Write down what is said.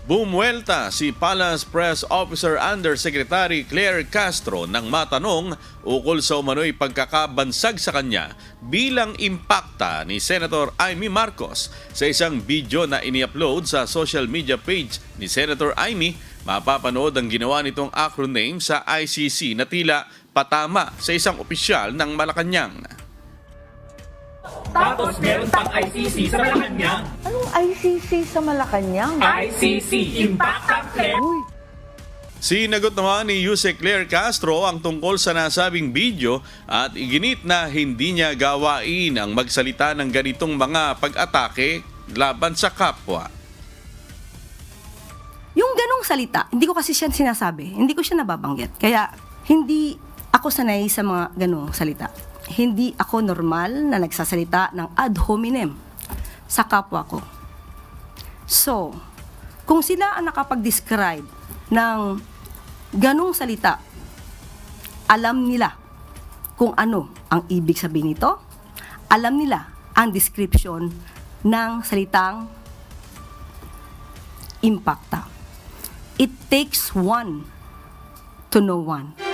Bumuelta si Palace Press Officer Undersecretary Claire Castro nang matanong ukol sa umano'y pagkakabansag sa kanya bilang impakta ni Senator Amy Marcos. Sa isang video na ini-upload sa social media page ni Senator Amy, mapapanood ang ginawa nitong acronym sa ICC na tila patama sa isang opisyal ng Malacanang. Tapos meron pang ICC sa Malacanang. Anong ICC sa Malacanang? ICC, Impact Claire. Uy, Sinagot naman ni Yuse Claire Castro ang tungkol sa nasabing video at iginit na hindi niya gawain ang magsalita ng ganitong mga pag-atake laban sa kapwa. Yung ganong salita, hindi ko kasi siya sinasabi, hindi ko siya nababanggit. Kaya hindi ako sanay sa mga ganong salita. Hindi ako normal na nagsasalita ng ad hominem sa kapwa ko. So, kung sila ang nakapag-describe ng ganong salita, alam nila kung ano ang ibig sabihin nito, alam nila ang description ng salitang impacta. It takes one to know one.